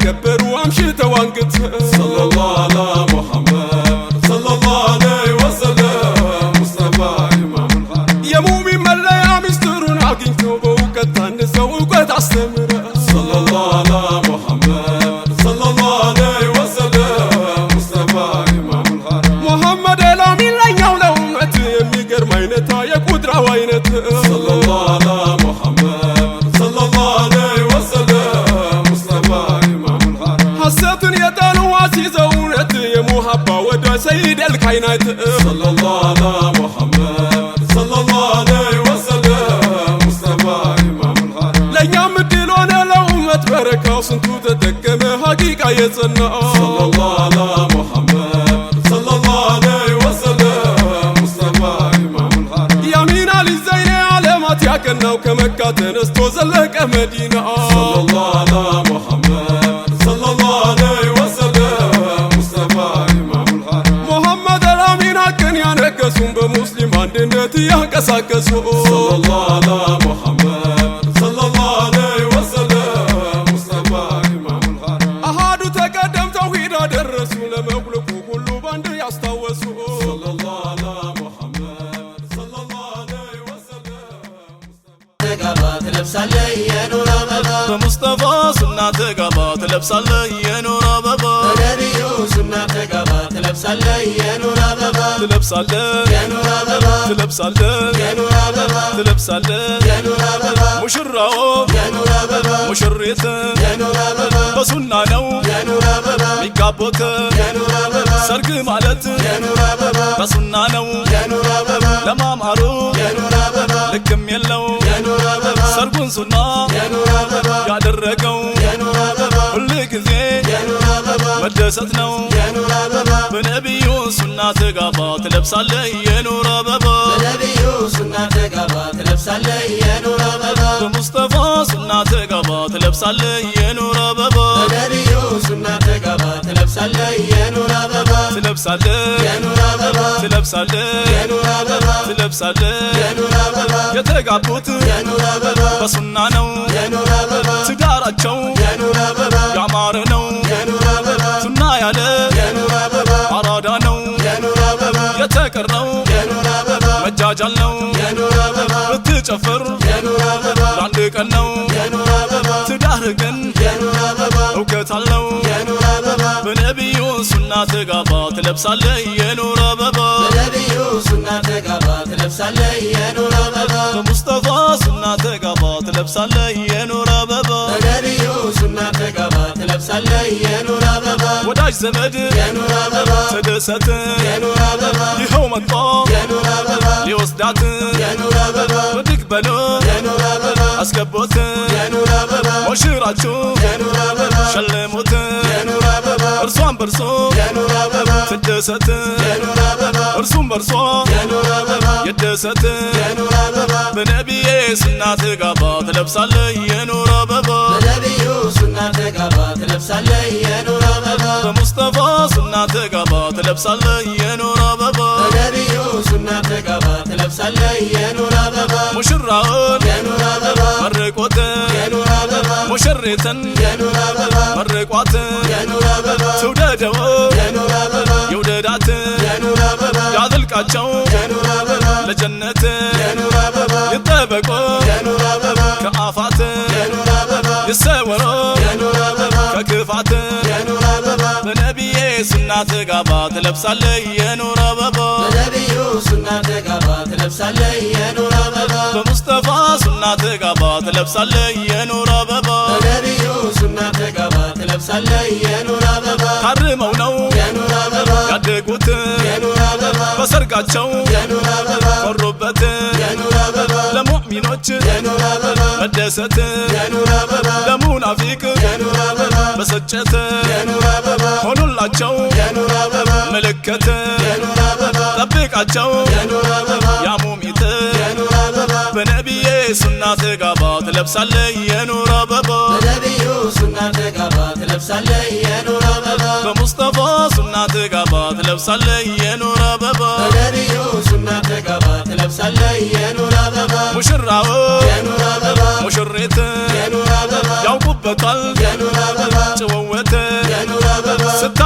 يكبروا أمشيت وانقت صلى الله على محمد صلى الله عليه وسلم مصطفى إمام الحرم يا مؤمن من لا يعمسترون عقين توبه وكتانسه وقت عستمر صلى الله على محمد صلى الله عليه وسلم مصطفى إمام الحرم محمد الأمين لا يولى أمته يميقر مينته يقدر وينته صلى الله على محمد صلى الله عليه وسلم مصطفى إمام الحرم حسيت يدان واسيزونته يا محبة ودى سيد الكائنات صلى الله على محمد صلى الله عليه وسلم مصطفى إمام الحرم لن يمدلون لأمة بركة وسنتو تتكم حقيقة يتصنع صلى الله على محمد صلى الله عليه وسلم مصطفى إمام الحرم يمين علي الزين علامات يكنا وكمكة تنستو زلك مدينة صلى الله على محمد صلى الله عليه وسلم مصطفى إمام الحرم محمد الأمين كان ينكسون بمسلم عندنتي ينكسكسون صلى الله على محمد صلى الله عليه وسلم مصطفى إمام الحرم أحد تقدم توحيد الرسول مغلق كل بند يستوسوا صلى الله على محمد صلى الله عليه وسلم تقبات لبسالي يا نور بابا بمصطفى سنة تقبات لبسالي يا نور بابا نبيو سنة تقبات لبسالي يا نور بابا تلبسالي يا نور بابا تلبسالي يا نور بابا تلبسالي يا نور بابا مشراو يا نور بابا مشريت يا نور بابا بسنة نو يا نور بابا ميقابوت يا نور بابا سرق مالت يا نور بابا بسنة نو يا نور بابا لما مارو يا نور بابا لكم يلو يا نور بابا سرقون سنة يا نور بابا يا درقو يا نور بابا كل كذي يا نور بابا مدست نو يا نور بابا بنبيو سنة تقبات لبسالي يا نور بابا نبيو سنة تقبات لبسالي يا نور بابا بمصطفى سنة تقبات لبسالي يا نور بابا نبيو سنة تقبات لبسالي يا نور بابا تلبسالي يا نور بابا تلبسالي يا نور بابا تلبسالي يا نور بابا يتقابوت يا نور بابا بسنة نو يا نور بابا تداراتشو يا نور بابا يعمار نو يا نور بابا سنة يالي يا نور بابا عرادا نو يا نور بابا يتقرنو يا نور بابا مجاجل نو يا نور بابا بتجفر يا نور بابا لعندك نو يا نور بابا تدارقن يا نور بابا وكتالو يا نور بابا بنبيو سنة تقبات لبسالي يا نور بابا نبيو سنة تقبات لبسالي يا نور بابا بمصطفى سنة تقبات لبسالي يا نور بابا نبيو سنة تقبات لبسالي يا نور بابا وداج زمد يا نور بابا تدست يا نور بابا يهو مطا يا نور بابا لوسدات يا نور بابا وتقبلو يا نور بابا اسكبوت يا نور بابا وشيراتشو يا نور بابا شلموت يا نور بابا ارسوان برسو يا نور بابا تدست يا نور بابا ارسوم برسو يا نور بابا يدست يا نور بابا بنبي سنة تقبات لبسالي يا نور بابا نبيو سنة تقبات لبسالي يا نور بابا بمصطفى سنة تقبات لبسالي يا نور بابا نبيو سنة تقبات لبسالي يا نور بابا مشراون يا نور بابا مرقوت يا نور بابا مشريتن يا نور بابا مرقوات يا نور بابا سودادو يا نور بابا يوددات يا نور بابا يعذلقاچو يا نور بابا لجنة يا نور بابا يطبقو يا نور بابا كعافات يا نور بابا يسورو يا نور بابا ككفات يا نور بابا بنبي سنة تقبات لبسالي يا نور بابا نبيو سنة تقبات لبسالي يا نور بابا بمصطفى سنة تقبات لبسالي يا نور بابا نبيو سنة تقبات لبسالي يا نور بابا حرمو نو يا نور بابا ያደጉት يا نور بابا በሰርጋቸው يا نور بابا ኮሩበት يا نور بابا ለሙእሚኖች يا نور بابا መደሰት يا نور بابا ለሙናፊቅ يا نور بابا በሰጨት يا نور بابا ሆኑላቸው يا نور بابا ምልክት يا نور بابا ጠብቃቸው يا نور بابا ያ ሙሚት يا نور بابا በነቢዬ ሱና ትጋባት ለብሳለህ የኑር አበባ نبيو سنة تقبات لبسالي يا نور بابا በሙስጠፋ ሱና ትጋባት ለብሳለህ የኑር አበባ نبيو سنة تقبات لبسالي يا نور بابا ሙሽራው يا نور بابا ሙሽሪት يا نور بابا ያውቁበታል يا نور بابا ጭወው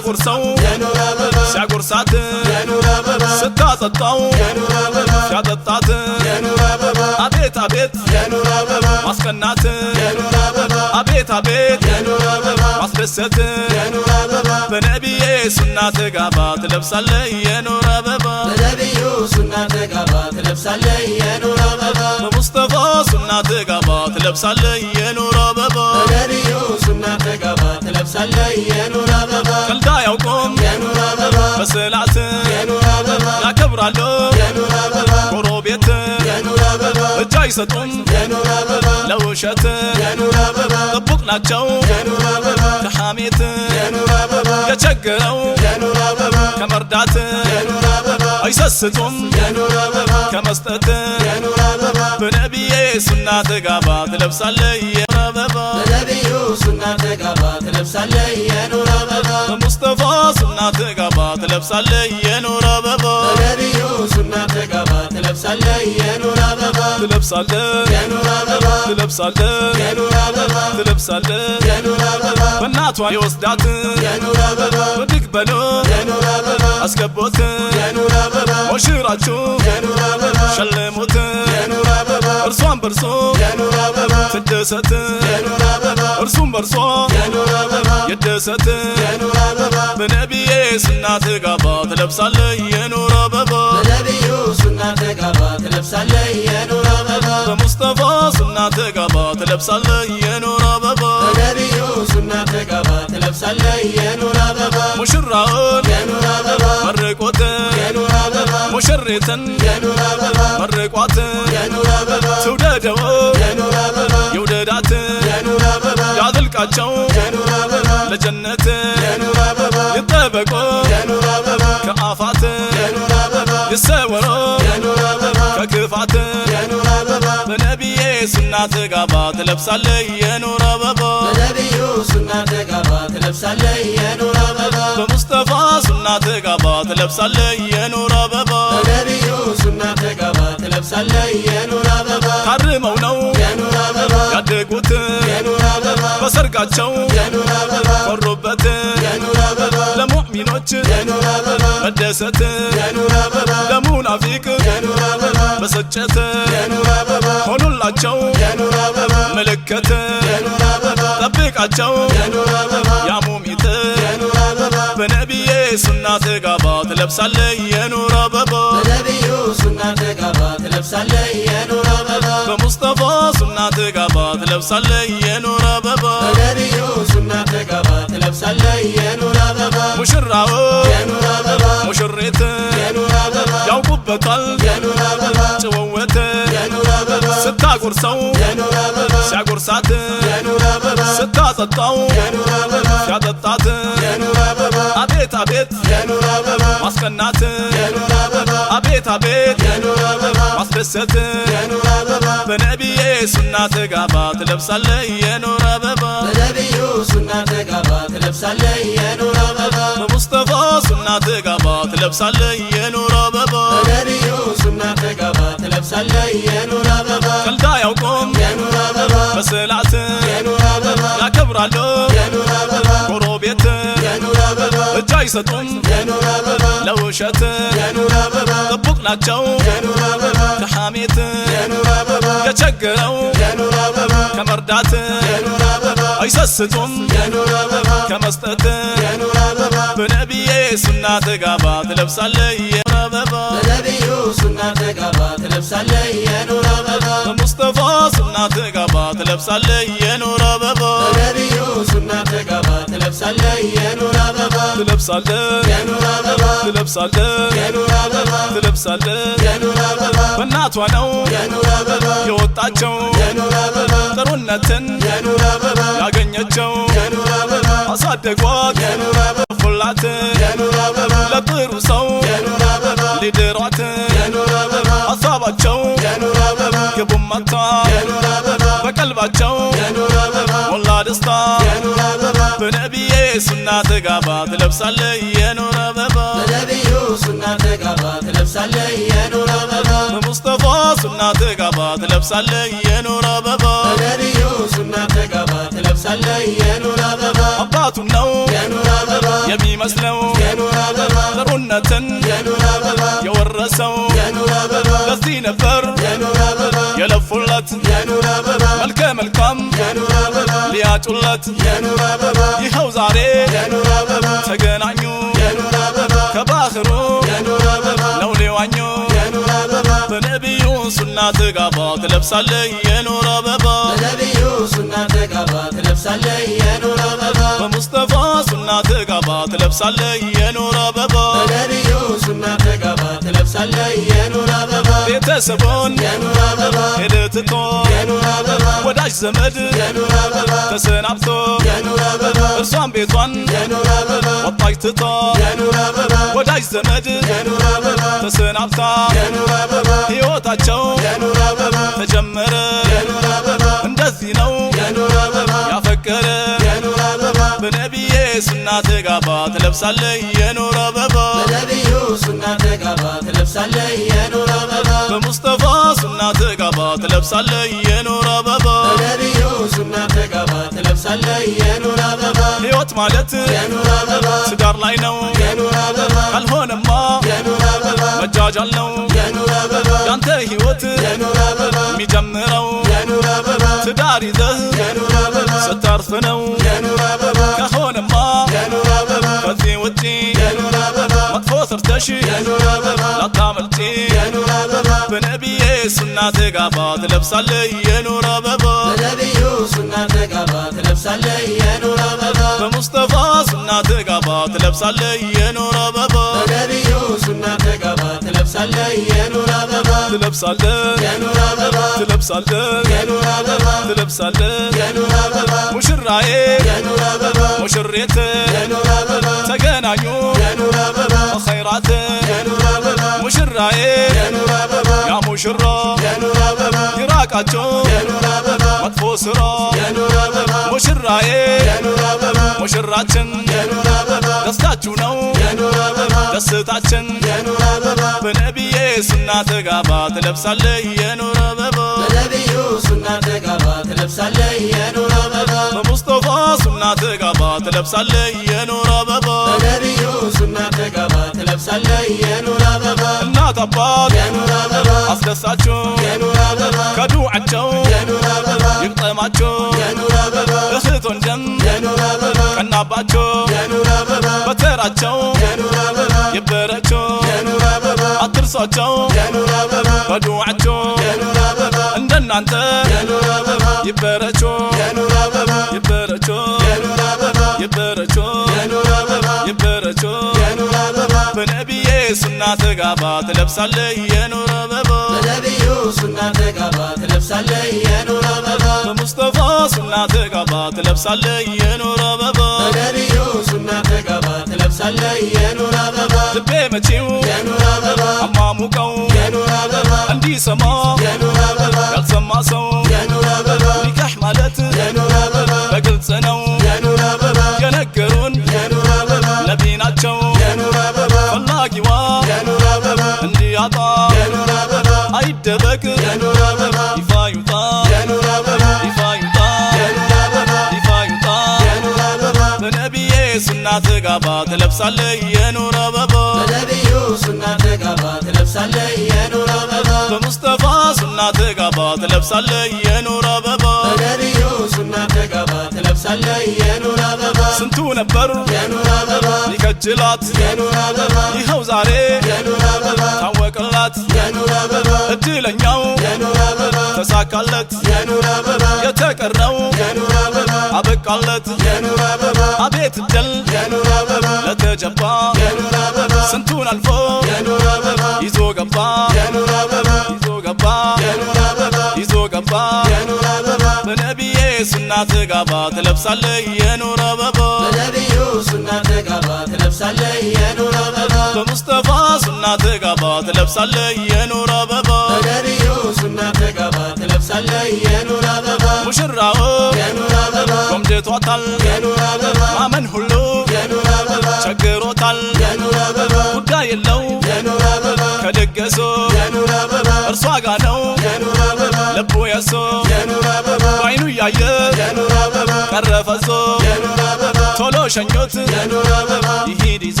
ስታጎርሰው የኑር አበባ ሲያጎርሳት የኑር አበባ ስታጠጣው የኑር አበባ ሲያጠጣት የኑር አበባ አቤት አቤት የኑር አበባ ማስቀናት የኑር አበባ አቤት አቤት የኑር አበባ ማስደሰት የኑር አበባ በነቢዬ ሱና ተጋባ ትለብሳለህ የኑር አበባ በነቢዩ ሱና ተጋባ ትለብሳለህ የኑር አበባ በሙስጠፋ ሱና ተጋባ ትለብሳለህ የኑር አበባ በነቢዩ ሱና ተጋባ ትለብሳለህ የኑር አበባ ቀልድ አያውቁም የኑር አበባ በሰላት የኑር አበባ ያከብራሉ የኑር አበባ ጎረቤት የኑር አበባ እጅ አይሰጡም የኑር አበባ ለውሸት የኑር አበባ ጥቡቅ ናቸው የኑር አበባ ከሐሜት የኑር አበባ የቸገረው የኑር አበባ ከመርዳት የኑር አበባ አይሰስቱም የኑር አበባ ከመስጠት የኑር አበባ በነቢዬ ሱና ተጋባ ትለብሳለህ የኑር አበባ በነቢዩ ሱና ተጋባ ትለብሳለህ የኑር አበባ በሙስጠፋ ሱና ተጋባ ትለብሳለህ የኑር አበባ በነቢዩ ሱና ተጋባ ትለብሳለህ የኑር አበባ ትለብሳለህ የኑር አበባ ትለብሳለህ የኑር አበባ ትለብሳለህ የኑር አበባ በእናቷ የወስዳት የኑር አበባ ብድግ በሎ የኑር አበባ አስገቦት የኑር አበባ ሞሽራችሁ የኑር አበባ ሸልሙት የኑር አበባ እርሷን በርሶ የኑር አበባ ትደሰት የኑር አበባ እርሱም በርሶ የኑር አበባ ይደሰት የኑር አበባ በነቢዬ ሱና ተጋባ ትለብሳለህ የኑር አበባ በነቢዩ ሱና ተጋባ ትለብሳለህ የኑር አበባ በሙስጠፋ ሱና ተጋባ ትለብሳለህ የኑር አበባ በነቢዩ ሱና ተጋባ ትለብሳለህ የኑር አበባ ሙሽራውን የኑር አበባ መርቆት የኑር አበባ ሙሽሪትን የኑር አበባ መርቋት የኑር አበባ ትውደደው የኑር አበባ የውደዳት የኑር አበባ ያዝልቃቸው የኑር አበባ ለጀነት የኑር አበባ ይጠበቁ የኑር አበባ ከአፋት የኑር አበባ ይሰወሩ የኑር አበባ ከክፋት የኑር አበባ በነቢዬ ሱና ተጋባ ትለብሳለህ የኑር አበባ በነቢዩ ሱና ተጋባ ትለብሳለህ የኑር አበባ በሙስጠፋ ሱና ተጋባ ትለብሳለህ የኑር አበባ በነቢዩ ሱና ተጋባ ትለብሳለህ የኑር አበባ ታርመው ነው የኑር አበባ ያደጉት የኑር አበባ በሰርጋቸው የኑር አበባ ኮሩበት የኑር አበባ ለሙእሚኖች የኑር አበባ መደሰት የኑር አበባ ለሙናፊቅ የኑር አበባ በሰጨት የኑር አበባ ሆኑላቸው የኑር አበባ ምልክት የኑር አበባ ጠብቃቸው የኑር አበባ ያሙሚት የኑር አበባ በነቢዬ ሱና ተጋባ ትለብሳለህ የኑር አበባ በነቢዩ ሱና ተጋባ ትለብሳለህ የኑር አበባ በሙስጠፋ ሱና ተጋባ ትለብሳለህ የኑር አበባ በነቢዩ ሱና ተጋባ ትለብሳለህ የኑር አበባ ሙሽራው የኑር አበባ ሙሽሪት የኑር አበባ ያውቁበታል የኑር አበባ ጭውውት የኑር አበባ ስታጎርሰው የኑር አበባ ሲያጎርሳት የኑር አበባ ስታጠጣው የኑር አበባ ሲያጠጣት የኑር አበባ አቤት አቤት የኑር አበባ ማስቀናት የኑር አበባ አቤት አቤት የኑር አበባ ማስደሰት የኑር አበባ በነቢዬ ሱና ተጋባ ትለብሳለህ የኑር አበባ በነቢዩ ሱና ተጋባ ትለብሳለህ የኑር አበባ በሙስጠፋ ሱና ተጋባ ትለብሳለህ የኑር አበባ በነቢዩ ሱና ተጋባ ትለብሳለህ የኑር አበባ ቀልድ አያውቁም የኑር አበባ በሰላት የኑር አበባ ያከብራሉ የኑር አበባ ጎረቤት የኑር አበባ እጅ አይሰጡም የኑር አበባ ለውሸት የኑር አበባ ጥቡቅ ናቸው የኑር አበባ ከሐሜት የኑር አበባ የቸገረው የኑር አበባ ከመርዳት የኑር አበባ አይሰስቱም የኑር አበባ ከመስጠት የኑር አበባ በነቢዬ ሱና ተጋባ ትለብሳለህ የኑር አበባ በነቢዩ ሱና ተጋባ ትለብሳለህ የኑር አበባ በሙስጠፋ ሱና ተጋባ ትለብሳለህ የኑር አበባ በነቢዩ ሱና ተጋባ ትለብሳለህ የኑር አበባ ትለብሳለህ የኑር አበባ ትለብሳለህ የኑር አበባ ትለብሳለህ የኑር አበባ በእናቷ ነው የኑር አበባ የወጣቸው የኑር አበባ ጥሩነትን የኑር አበባ ያገኘቸው የኑር አበባ አሳደጓት የኑር አበባ ፉላት የኑር አበባ ለጥሩ ሰው የኑር አበባ ሊድሯት የኑር አበባ ሀሳባቸው የኑር አበባ ግቡም መታ የኑር አበባ በቀልባቸው የኑር አበባ ሞላ ደስታ የኑር አበባ በነቢዬ ሱና ተጋባ ትለብሳለህ የኑር አበባ በነቢዩ ሱና ተጋባ ትለብሳለህ የኑር አበባ በሙስጠፋ ሱና ተጋባ ትለብሳለህ የኑር አበባ በነቢዩ ሱና ተጋባ ትለብሳለህ የኑር አበባ አባቱን ነው የኑር አበባ የሚመ የሚመስለው የኑር አበባ ጥሩነትን የኑር አበባ የወረሰው የኑር አበባ ለዚህ ነበር የኑር አበባ የለፉለት የኑር አበባ መልከ መልካም የኑር አበባ ሊያጩለት የኑር አበባ ይኸው ዛሬ የኑር አበባ ተገናኙ የኑር አበባ ከባህሩ የኑር አበባ ነው ሊዋኙ የኑር አበባ በነቢዩ ሱና ተጋባ ትለብሳለህ የኑር አበባ በነቢዩ ሱና ተጋባ ትለብሳለህ የኑር አበባ በሙስጠፋ ሱና ተጋባ ትለብሳለህ የኑር አበባ በነቢዩ ሱና ተጋባ ትለብሳለህ የኑር አበባ ቤተሰቦን የኑር አበባ ሄደትቶ የኑር አበባ ወዳጅ ዘመድ የኑር አበባ ተሰናብቶ የኑር አበባ እርሷን ቤቷን የኑር አበባ ወጣች ትቶ የኑር አበባ ወዳጅ ዘመድ የኑር አበባ ተሰናብታ የኑር አበባ ሕይወታቸው የኑር አበባ ተጀመረ የኑር አበባ እንደዚህ ነው የኑር አበባ ያፈቀረ የኑር አበባ በነቢዬ ሱና ተጋባ ትለብሳለህ የኑር አበባ በነቢዩ ሱና ተጋባ ትለብሳለህ የኑር አበባ በሙስጠፋ ሱና ተጋባ ትለብሳለህ የኑር አበባ በነቢዩ ሱና ተጋባ ትለብሳለህ የኑር አበባ ሕይወት ማለት የኑር አበባ ትዳር ላይ ነው የኑር አበባ ካልሆነማ የኑር አበባ መጃጃል ነው የኑር አበባ ያንተ ሕይወት የኑር አበባ የሚጀምረው የኑር አበባ ትዳር ይዘህ የኑር አበባ ስታርፍ ነው የኑር አበባ ከሆነማ የኑር አበባ ከዚህ ውጪ የኑር አበባ መጥፎ ሰርተሽ የኑር አበባ ላታመልጪ የኑር አበባ በነቢዬ ሱና ተጋባ ትለብሳለህ የኑር አበባ በነቢዩ ሱና ተጋባ ትለብሳለህ የኑር አበባ በሙስጠፋ ሱና ተጋባ ትለብሳለህ የኑር አበባ በነቢዩ ሱና ተጋባ ትለብሳለህ የኑር አበባ ትለብሳለህ የኑር አበባ ትለብሳለህ የኑር አበባ ትለብሳለህ የኑር አበባ ሙሽራዬ የኑር አበባ ሙሽሬት የኑር አበባ ተገናኙ የኑር አበባ በኸይራት የኑር አበባ ሙሽራዬ የኑር አበባ ያ ሙሽራ የኑር አበባ ይራቃቸው የኑር አበባ መጥፎ ስራ የኑር አበባ ሙሽራዬ የኑር አበባ ሙሽራችን የኑር አበባ ደስታችሁ ነው የኑር አበባ ደስታችን የኑር አበባ በነቢዬ ሱና ተጋባ ትለብሳለህ የኑር አበባ በነቢዩ ሱና ተጋባ ትለብሳለህ የኑር አበባ በሙስጠፋ ሱና ተጋባ ትለብሳለህ የኑር አበባ በነቢዩ ሱና ተጋባ ትለብሳለህ የኑር አበባ እናት አባት የኑር አበባ አስደሳችሁ የኑር አበባ ከዱዓቸው የኑር አበባ ይቅጠማቸው የኑር አበባ እህት ወንድም የኑር አበባ ቀናባቸው የኑር አበባ በተራቸው የኑር አበባ ይበረቸው የኑር አበባ አትርሷቸው የኑር አበባ በዱዓቸው የኑር አበባ እንደናንተ የኑር አበባ ይበረቸው የኑር አበባ ይበረቸው የኑር አበባ ይበረቸው የኑር አበባ ይበረቸው የኑር አበባ በነቢዬ ሱና ተጋባ ትለብሳለህ የኑር አበባ በነቢዩ ሱና ተጋባ ትለብሳለህ የኑር አበባ በሙስጠፋ ሱና ተጋባ ትለብሳለህ የኑር አበባ በነቢዩ ሱና ተጋባ ትለብሳለህ የኑር አበባ ልቤ መቼው የኑር አበባ አማሙቀው የኑር አበባ እንዲሰማ የኑር አበባ ያልሰማ ሰው የኑር አበባ ኒካህ ማለት የኑር አበባ በግልጽ ነው የኑር አበባ የነገሩን የኑር አበባ ነቢ ናቸው የኑር አበባ ፈላጊዋ የኑር አበባ እንዲያጣ የኑር አበባ አይደበቅ የኑር አበባ ይፋ ይውጣ የኑር አበባ ይፋ ይውጣ የኑር አበባ ይፋ ይውጣ የኑር አበባ በነቢዬ ሱና ተጋባ ትለብሳለህ የኑር አበባ በነቢዩ ሱና ተጋባ ትለብሳለህ የኑር አበባ በሙስጠፋ ሱና ተጋባ ትለብሳለህ የኑር አበባ በነቢዩ ሱና ተጋባ ትለብሳለህ የኑር አበባ ስንቱ ነበር የኑር አበባ ሊከጅላት የኑር አበባ ይኸው ዛሬ የኑር አበባ ታወቅላት የኑር አበባ እድለኛው የኑር አበባ ተሳካለት የኑር አበባ የተቀረው የኑር አበባ አበቃለት የኑር አበባ አቤት እድል የኑር አበባ ለተጀባ የኑር አበባ ስንቱን አልፎ የኑር አበባ ይዞ ገባ የኑር አበባ ይዞ ገባ የኑር አበባ ይዞ ገባ የኑር አበባ በነቢዬ ሱና ተጋባ ትለብሳለህ የኑር አበባ በነቢዩ ሱና ተጋባ ትለብሳለህ የኑር አበባ በሙስጠፋ ሱና ተጋባ ትለብሳለህ የኑር አበባ በነቢዩ ሱና ተጋባ ትለብሳለህ የኑር አበባ ሙሽራው የኑር አበባ ቆምጀቷታል የኑር አበባ ማመን ሁሉ የኑር አበባ ቸግሮታል የኑር አበባ ጉዳይ የለው የኑር አበባ ከደገሶ የኑር አበባ እርሷ ጋ ነው የኑር አበባ ልቡ የሶ የኑር አበባ በአይኑ እያየ የኑር አበባ ቀረፈዞ የኑር አበባ ቶሎ ሸኞት የኑር አበባ ይሂድ ይዞ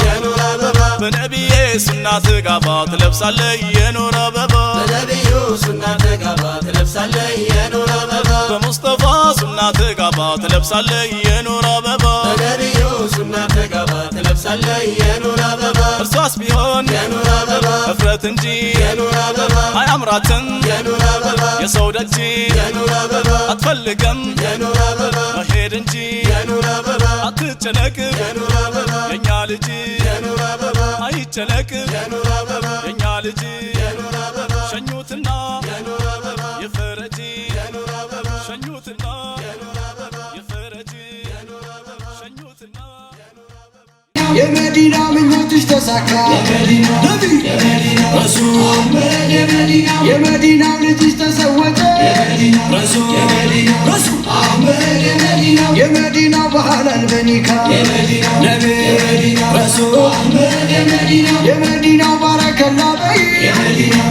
የኑር አበባ በነቢዬ ሱና ትጋባ ትለብሳለህ የኑር አበባ በነቢዩ ሱና ተጋባ ትለብሳለህ የኑር አበባ በሙስጠፋ ሱና ትጋባ ትለብሳለህ የኑር አበባ በነቢዩ ሱና ተጋባ ትለብሳለህ የኑር አበባ እርሷስ ቢሆን የኑር አበባ እፍረት እንጂ የኑር አበባ አያምራትም የኑር አበባ የሰው ደጅ የኑር አበባ አትፈልገም የኑር አበባ መሄድ እንጂ የኑር አበባ አትጨነቅ የኑር አበባ የኛ ልጅ የኑር አበባ አይጨነቅ የኑር አበባ የኛ ልጅ የኑር አበባ ሸኙትና የኑር አበባ የፈረጂ የኑር አበባ ሸኙትና የኑር አበባ የፈረጂ የኑር አበባ ሸኙትና የመዲና ምኞትሽ ተሳካ ነቢይ ረሱል የመዲናው ልጅሽ ተሰወቀ ረሱል የመዲናው ባህላል በኒካ ነቢይ ረሱል የመዲናው ባረከላ በይ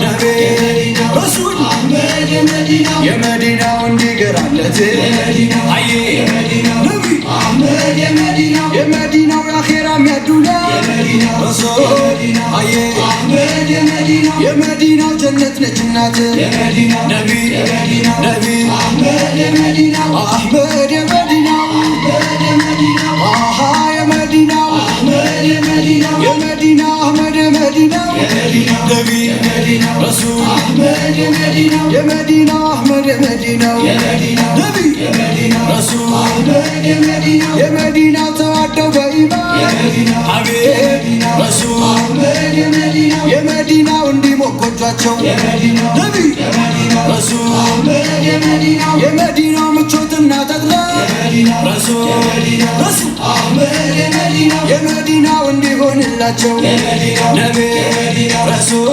ነቢይ ረሱል የመዲናው እንዲገራለት አዬ ነቢይ የመዲናው የአኼራ የሚያዱላ ረሱል አዬ የመዲናው ጀነት ነች እናት ነቢይ አህመድ የመዲናው አሃ የመዲናው የመዲና አህመድ የመዲናው ነቢይ ረሱል የመዲናው አህመድ የመዲናው ነቢይ ረሱል የመዲናው ተዋደው በኢማን ሐቢብ ረሱል የመዲናው እንዲሞቆጇቸው ነቢይ ረሱል የመዲናው ምቾትና ተድላ ረሱል የመዲናው እንዲሆንላቸው ነቢይ ረሱል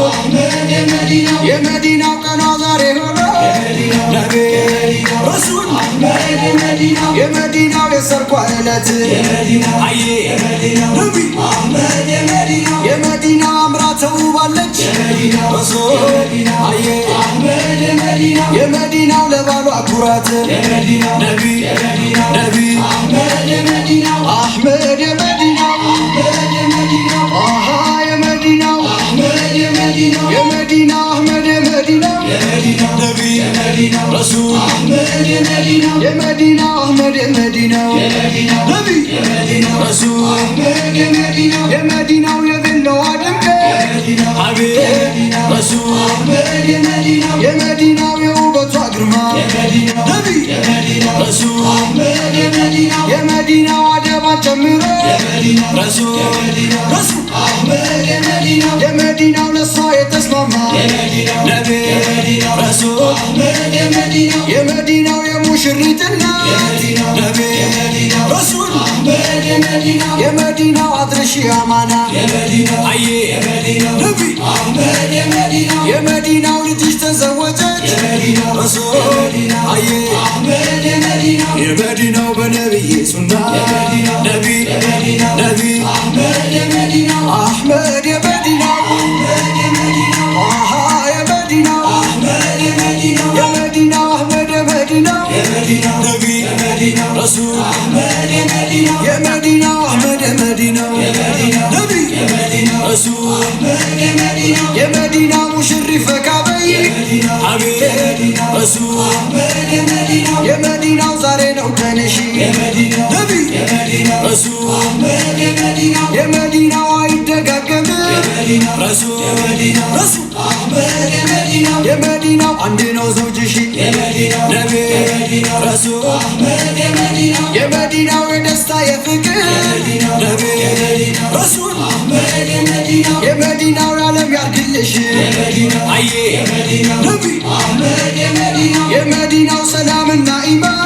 የመዲናው ቀኗ ዛሬ ሆኖ ነቢይ ረሱል የመዲናው የሰርጓ ዕለት አዬ ነቢይ የመዲናው አምራ ተውባለች ረሱል አዬ የመዲናው ለባሏ ኩራት ነቢይ አህመድ የመዲናው አሃ የመዲናው የመዲናው አህመድ የመዲናው ነቢይ ረሱል የመዲናው አህመድ የመዲናው ነቢይ ረሱል የመዲናው የቤላዋ ድምቀት ሐቢብ ረሱል የመዲናው የውበቷ ግርማ ነቢይ ረሱል የመዲናው አደባ ጨምሮ ረሱል የመዲናው ለሷ የተስማማ ነቢይ ረሱል የመዲናው የሙሽሪትና ነቢይ ረሱል የመዲናው አድርሺ አማና አዬ ነቢይ የመዲናው ልጅሽ ተዘወጀች ረሱል አዬ የመዲናው በነቢይ ሱና ነቢይ አህመድ የመዲናው አሃ የመዲናው የመዲናው አህመድ የመዲናው ነቢይ ረሱል የመዲናው አህመድ የመዲናው ነቢይ ረሱል የመዲናው ሙሽሪፍ ፈካበይ ሐቢብ ረሱል የመዲናው ዛሬ ነው ቀንሽ ነቢይ ረሱል የመዲናው አይደጋገም ረሱል የመዲናው አንድ ነው ዘውጅሽ ነቢይ ረሱል የመዲናው የደስታ የፍቅር ነቢይ ረሱል የመዲናው የዓለም ያርግልሽ አዬ ነቢይ የመዲናው ሰላምና ኢማን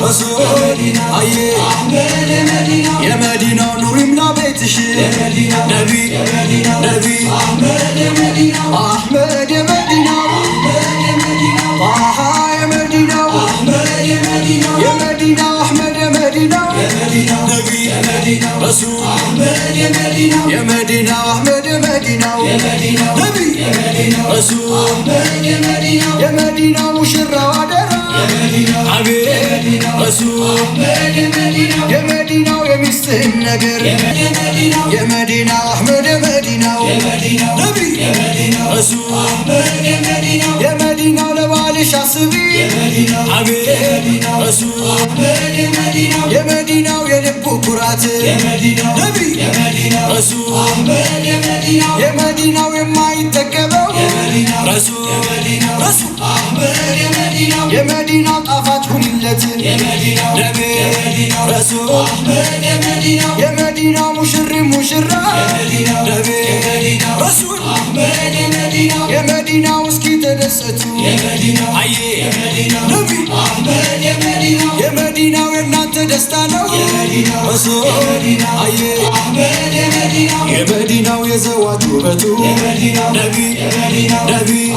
ረሱል አዬ የመዲናው ኑር ይምላ ቤትሽ ነቢይ አህመድ የመዲናው አሃ የመዲናው የመዲናው አህመድ የመዲናው ነቢይ ረሱል የመዲናው አህመድ የመዲናው ነቢይ ረሱል የመዲናው ሙሽራው አደራ ሐቢብ ረሱል የመዲናው النجر يا مدينة أحمد يا مدينة نبي رسول يا مدينة لوالش عصبي عبيد رسول يا مدينة ويا لبو كرات نبي رسول يا مدينة وما يتكبوا رسول يا مدينة طافت كل اللتن نبي رسول يا مدينة مشرة نبي رسول يا مدينة وسكي تدستو عيه نبي يا مدينة وينات دستانو رسول عيه يا مدينة ويزواج وبتو نبي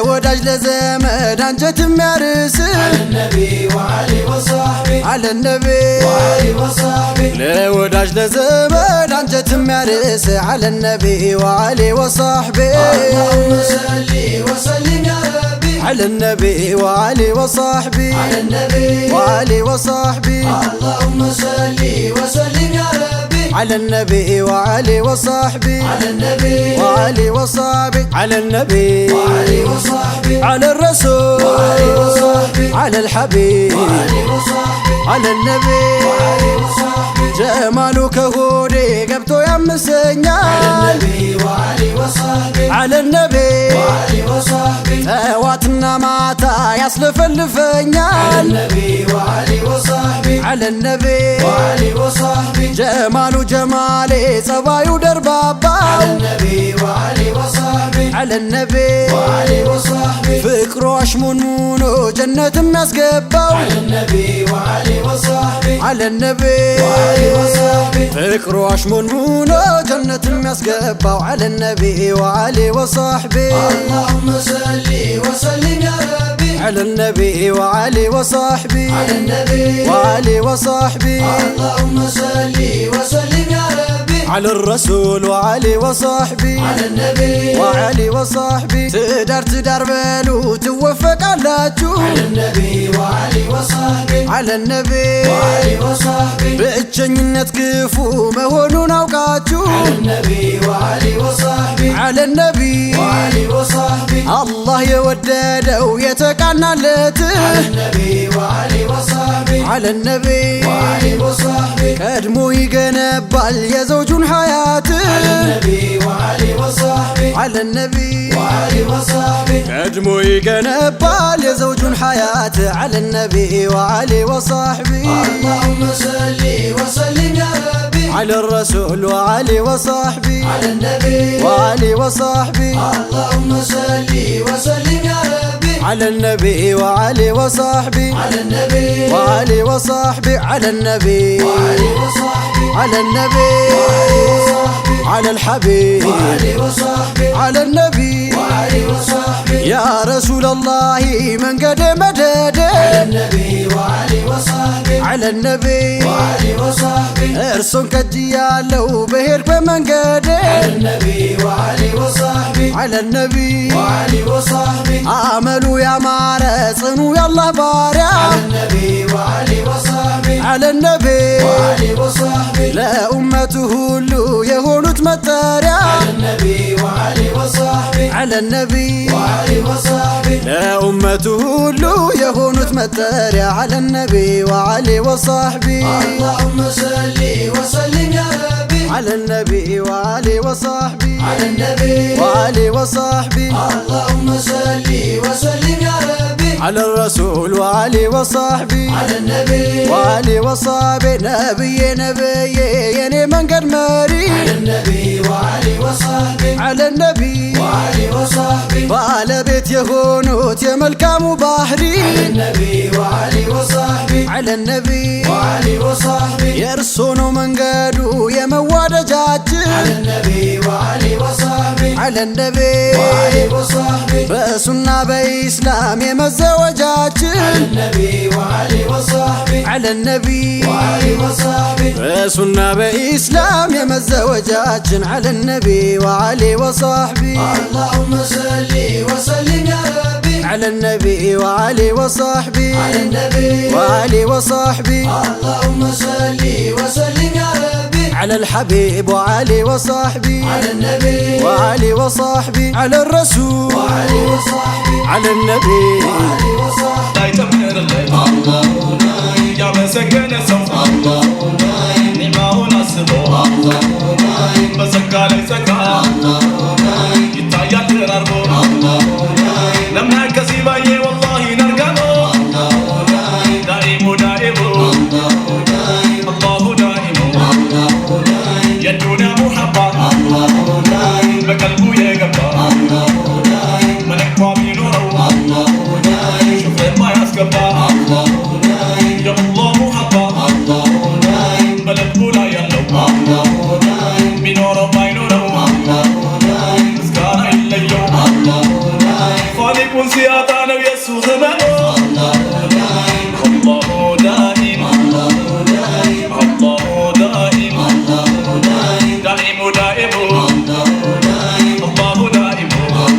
وداج لزمد انجت ميارس على النبي وعلي وصحبي على النبي وعلي وصحبي لوداج لزمد انجت ميارس على النبي وعلي وصحبي اللهم صل وسلم يا ربي على النبي وعلي وصحبي على النبي وعلي وصحبي اللهم صل وسلم يا ربي على النبي وعلي وصحبي على النبي وعلي وصحبي على النبي وعلي وصحبي على الرسول وعلي وصحبي على الحبيب وعلي وصحبي على النبي وعلي وصحبي جمالك هودي قبتو يمسنيال على النبي وعلي وصحبي على النبي وعلي وصحبي تواتنا ماتا يصلف الفنيال على النبي وعلي وصحبي على النبي وعلي وصحبي جمال جمالي صبايو دربابا على النبي وعلي وصحبي على النبي وعلي وصحبي فكرو اشمنونو جنة مسقباو على النبي وعلي وصحبي على النبي وعلي وصحبي فكرو اشمنونو جنة مسقباو على النبي وعلي وصحبي اللهم صل وسلم يا ربي على النبي وعلي وصحبي على النبي وعلي وصحبي اللهم صل وسلم يا ربي على الرسول وعلي وصحبي على النبي وعلي وصحبي تدار بلو توفق علاجو على النبي وعلي وصحبي على النبي وعلي وصحبي بأجنينت كفو مهونون اوقاتو على النبي وعلي وصحبي على النبي وعلي وصحبي الله يوددو يتقنا لت على النبي وعلي وصحبي على النبي وعلي وصحبي قدمو يقنبال يزوجون حياته على النبي وعلي وصحبي على النبي وعلي وصحبي قدمو يقنبال يزوجون حياته على النبي وعلي وصحبي اللهم صل وسلم يا ربي على الرسول وعلي وصحبي على النبي وعلي وصحبي اللهم صل وسلم يا ربي على النبي وعلي وصحبي على النبي وعلي وصحبي على النبي وعلي وصحبي على النبي وعلي وصحبي على الحبيب وعلي وصحبي على النبي وعلي وصحبي يا رسول الله من قد مدد على النبي وعلي وصحبي على النبي وعلي وصحبي ارسون كجيالو بهيرك بمنقد على النبي وعلي وصحبي على النبي وعلي وصحبي عملوا يا مارسنو يالله باريا على النبي وعلي وصحبي على النبي وعلي وصحبي لا أمته هلو يهونت متاريا على النبي وعلي وصحبي على النبي وعلي وصحبي لا أمته هلو يهونت متاريا على النبي وعلي وصحبي اللهم صل وسلم يا ربي على النبي وعلي وصحبي على النبي وعلي وصحبي اللهم صل وسلم يا ربي على الرسول وعلي وصحبي على النبي وعلي وصحبي نبي يعني من قد مري على النبي وعلي وصحبي على النبي وعلي وصحبي وعلى بيت يهونوت يا ملكام بحري على النبي وعلي وصحبي على النبي وعلي وصحبي يرسونو من قادو يا موادجات على النبي وعلي وصحبي على النبي وعلي وصحبي بسنة بإسلام يا مزوجات على النبي وعلي وصحبي على النبي وعلي وصحبي بسنة بإسلام يا مزوجات على النبي وعلي وصحبي اللهم صل وسلم يا ربي على النبي وعلي وصحبي على النبي وعلي وصحبي اللهم صل وسلم يا ربي على الحبيب وعلي وصحبي على النبي وعلي وصحبي على الرسول وعلي وصحبي على النبي وعلي وصحبي لا يتمر الليل الله نايم يا مسكن سوف الله نايم نعمه نصبه الله نايم مسكا ليس كا الله نايم يتايا تراربو الله نايم لما كسيباي والله نرقبو الله نايم دائم دائم الله نايم الله دائم الله نايم يدنا محبة الله نايم بقلبه يقبا الله نايم من اقوامي نوره الله نايم شوف ما يسكبا الله نايم يا الله محبة الله نايم بلد لا يلو الله نايم بنوره ما ينوره الله نايم مسكانا إلا اليوم الله نايم خالق سيادانا ويسوع زمانه الله نايم الله دائم الله نايم الله دائم الله نايم دائم دائم الله نايم الله دائم الله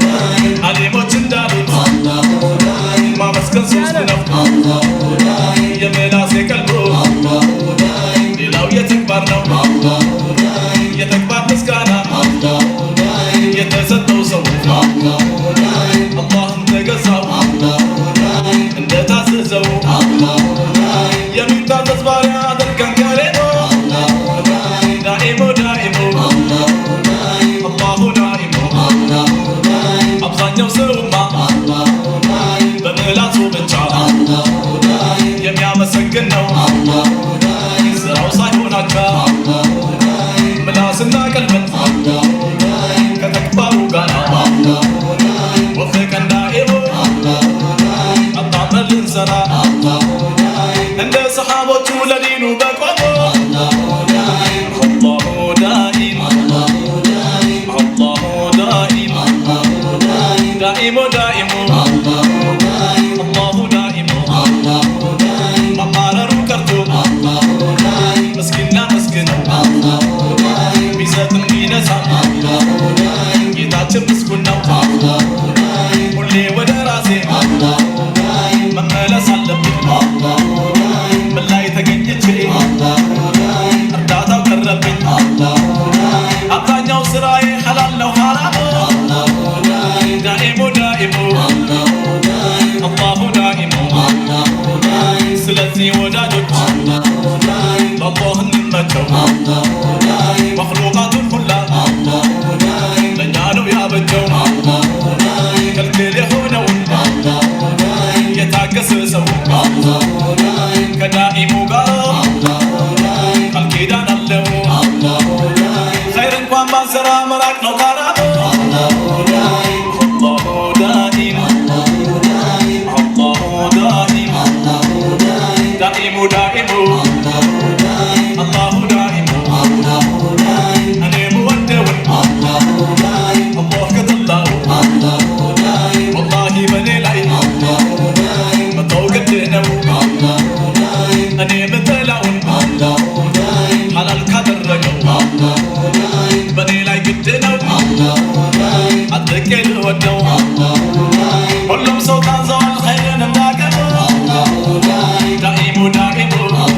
نايم عليم وتندابت الله نايم ما مسكن سوسنا الله نايم يملا سيكلبو الله نايم ሌላው የተግባር ነው الله نايم የተግባር ምስጋና الله نايم የተሰጠው ሰው الله نايم አላህን ተገዛው الله نايم እንደታዘዘው الله نايم የሚታዘዝ ባሪያ አድርገን ከሌሎ الله نايم ዳኢሙ ዳኢሙ الله نايم አላሁ ዳኢሙ الله نايم አብዛኛው ሰውማ الله نايم በምላሱ ብቻ الله نايم የሚያመሰግን ነው الله نايم ስራው ሳይሆን አቻ الله نايم ምላስና ቀልብን الله نايم ከተግባሩ ጋር الله نايم ወፍቀን ዳኢሙ الله نايم አጣምረን ልንሰራ الله نايم እንደ ሰሓቦቹ ለዲኑ በቆሙ الله نايم አላሁ ዳኢም الله نايم አላሁ ዳኢም الله نايم ዳኢሙ ዳኢሙ الله نايم አላሁ ዳኢሙ الله نايم ማማረሩ ቀርቶ الله نايم ምስኪና መስግነው الله نايم ቢሰጥም ቢነሳ الله نايم ጌታችን ምስጉን ነው الله نايم ሁሌ ወደ ራሴ الله نايم መመለስ አለብኝ الله نايم ምን ላይ ተገኝቼ الله نايم እርዳታው ቀረብኝ الله نايم አብዛኛው ስራዬ ሐላል ነው ሐራም الله نايم ዳኢሙ ዳኢሙ الله نايم አላሁ ዳኢሙ الله نايم ስለዚህ ወዳጆች الله نايم ለአላህ እንመቸው الله نايم መክሉቃቱን ሁላ الله نايم ለእኛ ነው ያበጀው الله نايم ክልክል የሆነውን الله نايم የታገሰ ሰው الله نايم ከዳኢሙ ጋር الله نايم ቃል ኪዳን አለው الله نايم ኸይር እንኳን ባንሰራ መራቅ ነው ካራሙ الله نايم አላሁ ዳኢም الله نايم አላሁ ዳኢም الله نايم ዳኢሙ ዳኢሙ الله نايم አላሁ ዳኢሙ الله نايم እኔ ምወደውን الله نايم አላህ ከጠላው الله نايم ወላሂ በኔ ላይ الله نايم መተው ግድ ነው الله نايم እኔ ምጠላውን الله نايم ሐላል ካደረገው الله نايم በኔ ላይ ግድ ነው الله نايم አጥቄ ልወደው الله نايم ሁሉም ሰው ታዘዋል ኸይርን እንዳገኘው الله نايم ዳኢሙ ዳኢሙ الله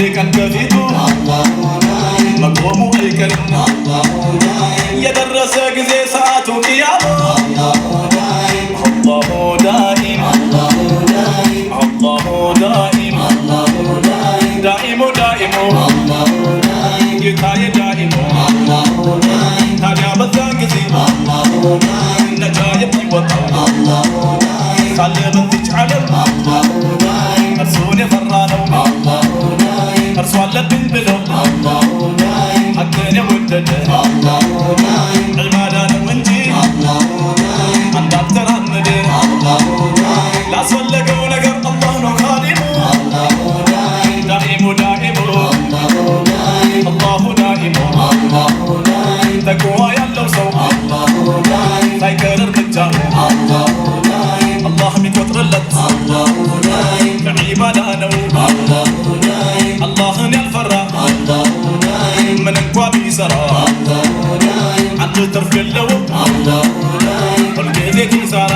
ቀን ከፊቱ መቆሙ አይቀርም የደረሰ ጊዜ ሰዓቱ ቅያማ አላሁ ዳኢም አላሁ ዳኢም ዳኢሙ ዳኢሙ ጌታዬ ዳኢሙ ታዲያ በዛን ጊዜ ነጃ የሚወጣው ካለ በዚች ዓለም እርሱን የፈራ ነው እርሱ አለብኝ ብለው ሐቅን የወደደ ዒባዳ ነው እንጂ እንዳልተራመደ ላስፈለገው ነገር አላህ ነው ኻሊሙ ዳኢሙ ዳኢሙ አላሁ ዳኢሙ ተቅዋ ያለው ሰው ሳይቀር እርምጃው አላህ የሚቆጥርለት ከዒባዳ ነው አላህን ያልፈራ ምን እንኳ ቢሰራ አንድ ትርፍ የለውም ሁልጊዜ ኪሳራ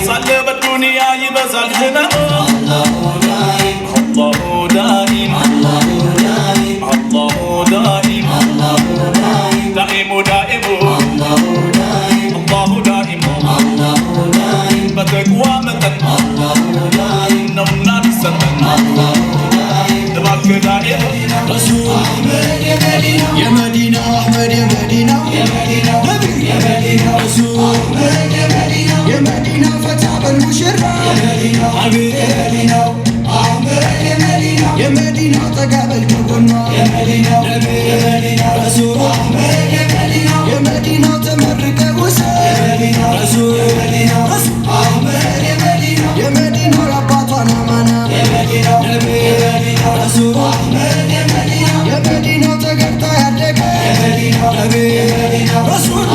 ሳለ በዱንያ ይበዛል ህመም አላሁ ዳኢም አላሁ ዳኢም ዳኢሙ ዳኢሙ አላሁ ዳኢሙ በተቅዋ መጠን ነውና ሚሰጠን እባክህ ዳኢም የመዲና አህመድ የመዲና ነቢይ ረሱል የመዲና ፈታ በልሙሽራ የመዲና ጠጋ በል ከጎኗ ነቢይ ረሱል የመዲና ተመርቀ ውሰድ ረሱል የመዲና አባቷን አማና ነቢይ ረሱል የመዲናው ተገርታ ያደገ ነቢይ ረሱል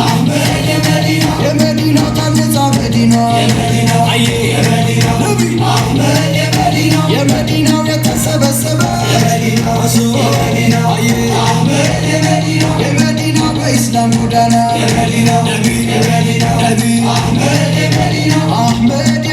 የመዲናው ታነጻ መዲና አየ ነቢይ የመዲናው የተሰበሰበ ረሱል አየ የመዲና በኢስላም ጎዳና ነቢይ አህመድ